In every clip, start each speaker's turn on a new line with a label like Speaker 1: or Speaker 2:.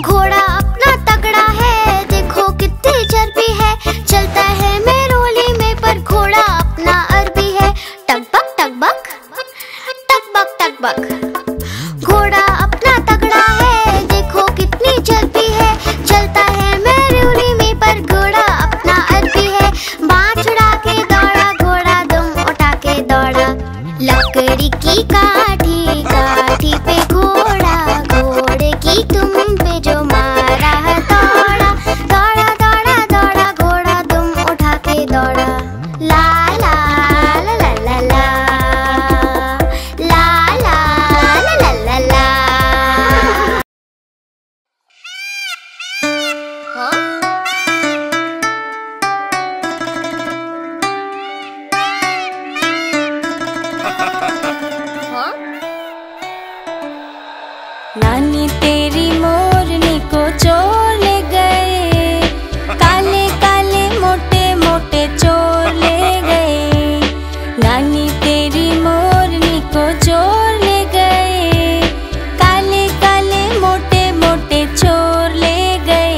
Speaker 1: घोड़ा अपना तगड़ा है, देखो कितनी चर्बी है। चलता है मेरोली में पर घोड़ा अपना अरबी है। टकबक टकबक टकबक टकबक। घोड़ा अपना तगड़ा है, देखो कितनी चर्बी है। चलता है मेरोली में पर घोड़ा अपना अरबी है। बाँह छुड़ा के दौड़ा घोड़ा, दुम उठा के दौड़ा। लकड़ी की काठी काठी पे घोड़ा, घोड़े की तुम पे जो मारा है दौड़ा। दौड़ा दौड़ा दौड़ा घोड़ा, दुम उठा के दौड़ा। ला ला ला ला ला ला ला ला ला ला ला।
Speaker 2: नानी तेरी मोरनी को चोर ले गए, काले काले मोटे मोटे चोर ले गए। नानी तेरी मोरनी को चोर ले गए, काले काले मोटे मोटे चोर ले गए।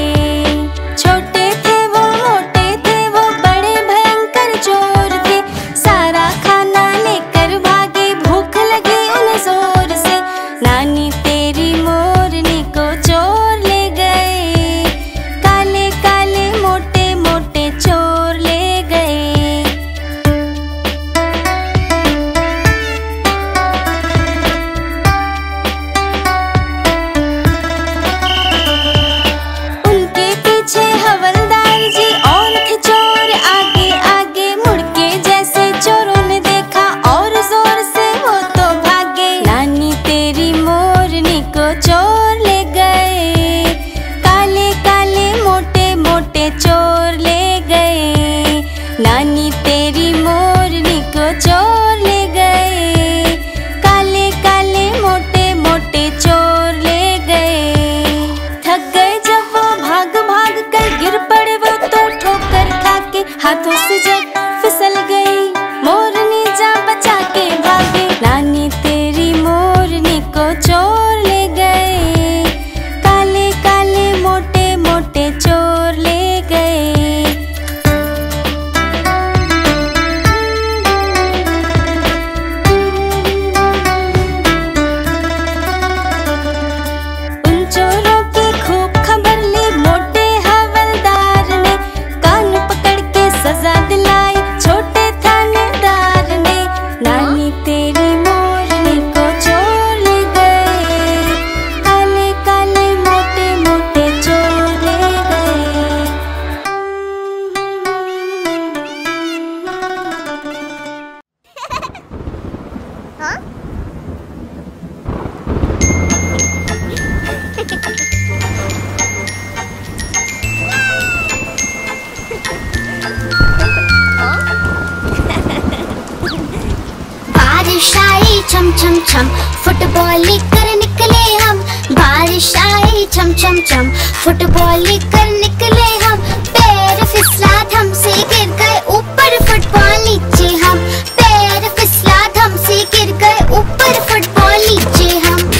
Speaker 2: छोटे थे वो मोटे थे वो बड़े भयंकर चोर थे, सारा खाना लेकर भागे, भूख लगी उन्हें जोर से। नानी तेरी मोरनी को चोर ले गए, काले काले मोटे मोटे चोर ले गए। उनके पीछे हवलदार जी और थे चोर आगे आगे, मुड़ के जैसे चोरों ने देखा और जोर से वो तो भागे। नानी तेरी मोरनी को चोर ले गए, काले काले मोटे मोटे चोर ले गए। नानी तेरी मोरनी को चोर ले गए, काले काले मोटे मोटे चोर ले गए। थक गए जब वो भाग भाग कर, गिर पड़े वो तो ठोकर खा के, हाथों से जब फिसल गई मोरनी जा बचा के भागे। नानी तेरी मोरनी को चोर ले गए, काले काले मोटे मोटे चोर ले गए। उन चोरों की खूब खबर ली मोटे हवलदार ने, कान पकड़ के सजा दिलाई छोटे थानेदार ने। नानी तेरी मोरनी को चोर ले गए, काले काले मोटे मोटे चोर ले गए।
Speaker 1: बारिश आई छम छम छम, फुटबॉल लेकर निकले हम। बारिश आई छम छम छम, फुटबॉल लेकर निकले हम। पैर फिसला धम से गिर गए ऊपर, फुटबॉल नीचे हम। पैर फिसला धम से गिर गए ऊपर, फुटबॉल नीचे हम।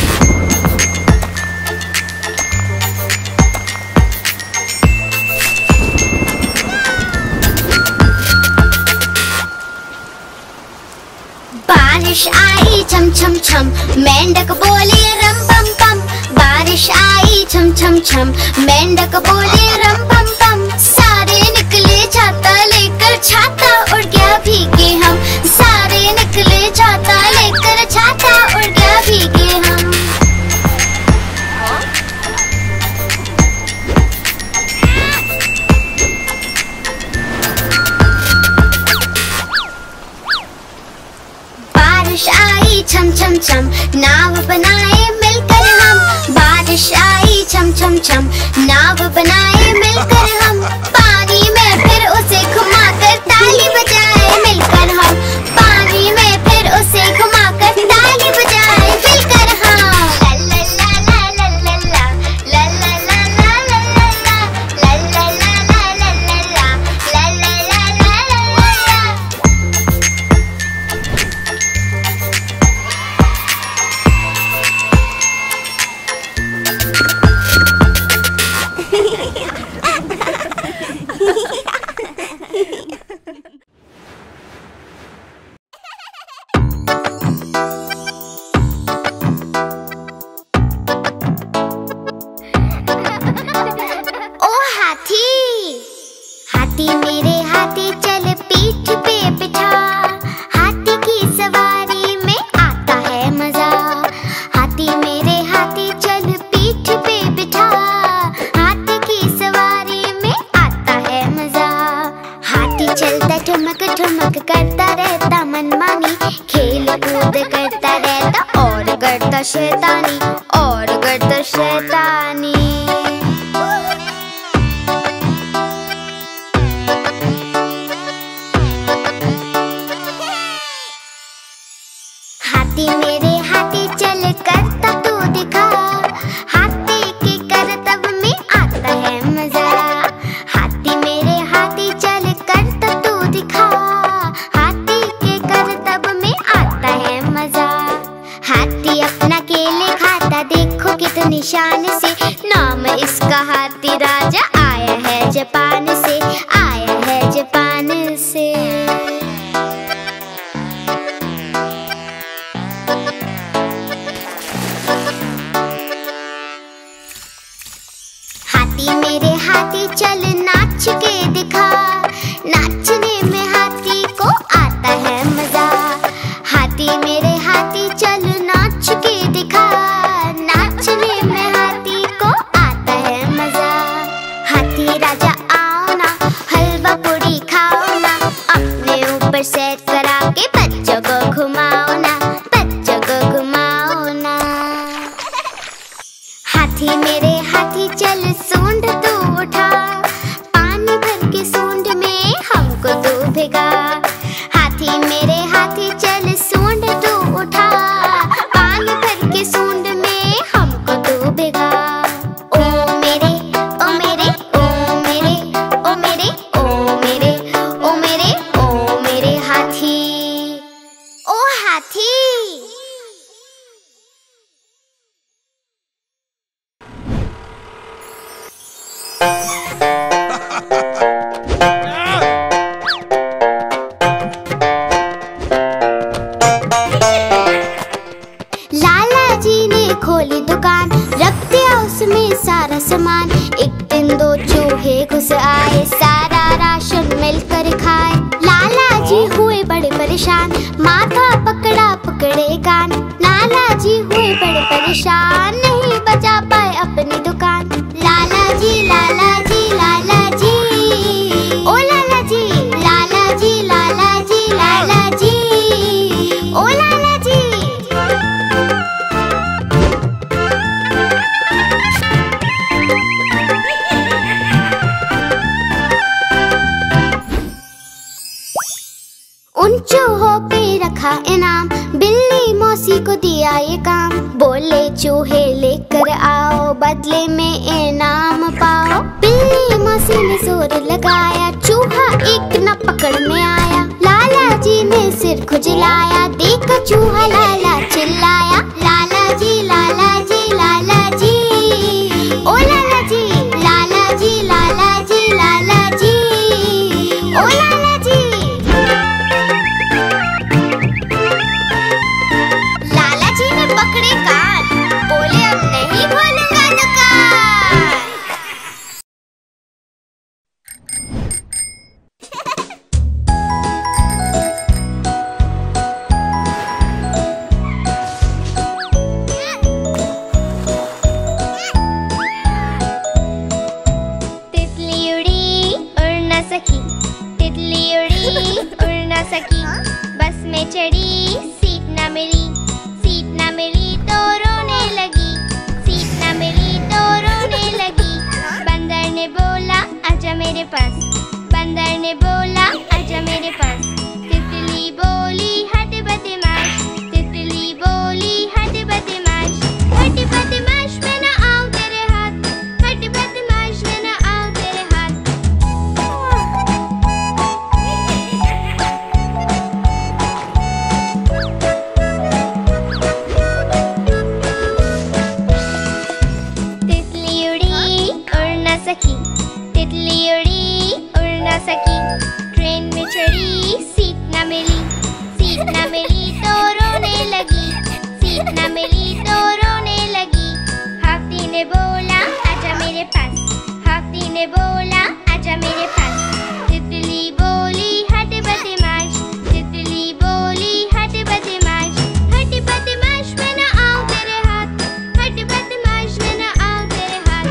Speaker 1: बारिश आई छम छम छम, मेंढक बोले रम पम पम। बारिश आई छम छम छम, मेंढक बोले रम पम पम। सारे निकले छाता लेकर, छाता उड़ गया भीगे हम। सारे निकले छाता लेकर, छाता उड़ गया भीगे हम। बारिश आई छम छम छम, नाव बनाए मिलकर हम। बारिश आई छम छम छम, नाव बनाए मिलकर हम। पानी में फिर उसे घुमाकर ताली देखो कितनी शान से। नाम इसका हाथी राजा, आया है जापान से, आया है जापान से। हाथी मेरे हाथी चल नाच के दिखा, नाचने में हाथी को आता है मजा। हाथी मेरे हाथी चल नाच के दिखा, नाचने में हाथी को आता है मजा। हाथी राजा आओ ना, हलवा पूरी खाओ ना, अपने ऊपर सैर करा के बच्चों को घुमाओ ना, बच्चों को घुमाओ ना। हाथी मेरे हाथी चल सूंड तू उठा, पानी भर के सूंड में हमको तू भिगा। हाथी मेरे हाथी चल सूंड तू उठा, पानी भर के सूंड में हमको तू भिगा। ओ मेरे ओ मेरे ओ मेरे ओ मेरे ओ मेरे ओ मेरे ओ मेरे हाथी, ओ हाथी। लाला जी ने खोली दुकान, रख दिया उसमें सारा सामान। एक दिन दो चूहे घुस आए, सारा राशन मिलकर खाए। लाला जी हुए बड़े परेशान, माथा पकड़ा पकड़े कान। लाला जी हुए बड़े परेशान, नहीं बचा पाए अपनी दुकान। लाला जी लाला जी लाला जी, ओ लाला जी लाला जी लाला जी लाला जी, ओ लाला जी। उन चूहों पे रखा इनाम, बिल्ली मौसी को दिया ये काम। बोले चूहे लेकर आओ, बदले में इनाम पाओ। बिल्ली मौसी ने जोर लगाया, चूहा एक न पकड़ में आया। लाला जी ने सिर खुजलाया, देखा चूहा लाला चिल्लाया। लाला जी लाला जी लाला जी, ओ लाला जी लाला जी लाला जी लाला जी, ओ लाला जी। लाला जी ने पकड़े कान, बोले अब नहीं खोलूंगा दुकान। तितली उड़ी उड़ न सकी, तितली उड़ी उड़ न सकी। बस में चढ़ी सीट न मिली, सीट न मिली तो रोने लगी, सीट न मिली तो रोने लगी। बंदर ने बोला आजा मेरे पास, बंदर ने बोला आजा मेरे पास। तितली बोली हट बदमाश, तितली बोली हट बदमाश। हट बदमाश मैं न आऊं तेरे हाथ, हट बदमाश मैं न आऊं तेरे हाथ। तितली उड़ी उड़ न सकी, तितली उड़ी उड़ न सकी। ट्रेन में चढ़ी सीट न मिली, सीट न मिली तो रोने लगी, सीट न मिली तो रोने लगी। हाथी ने बोला आजा मेरे पास, हाथी ने बोला आजा मेरे पास। तितली बोली हट बदमाश, तितली बोली हट बदमाश। हट बदमाश मैं न आऊं तेरे हाथ, हट बदमाश मैं न आऊं तेरे हाथ।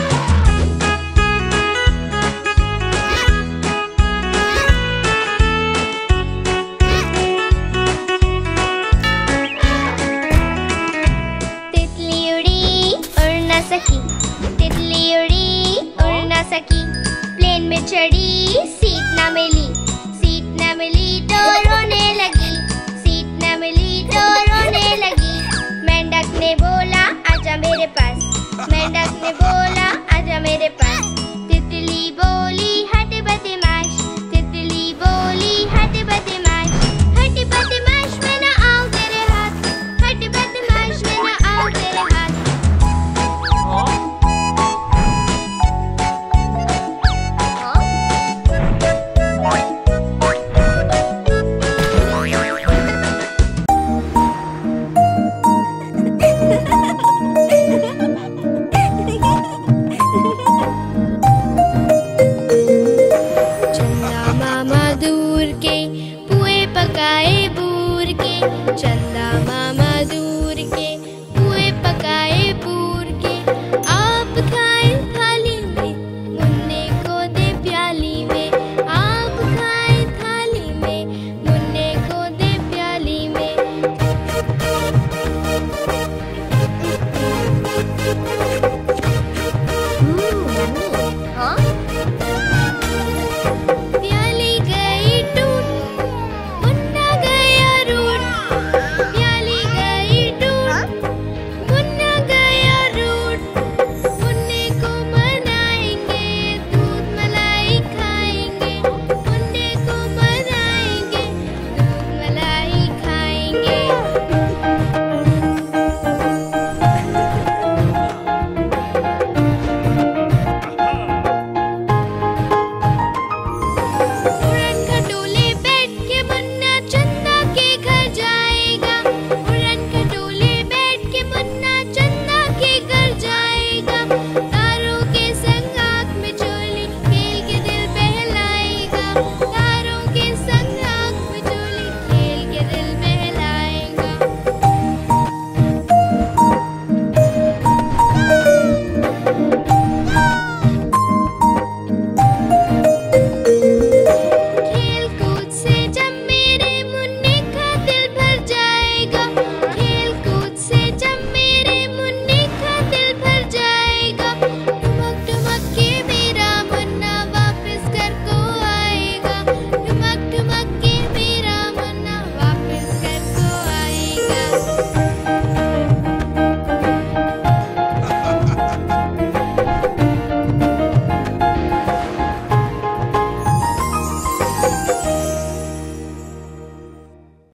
Speaker 1: तितली उड़ी उड़ न सकी, तितली उड़ी उड़ न सकी। प्लेन में चढ़ी सीट न मिली, सीट न मिली तो रोने लगी, सीट न मिली तो रोने लगी। मेंढक ने बोला आजा मेरे पास, मेंढक ने बोला आजा मेरे पास। तितली बोली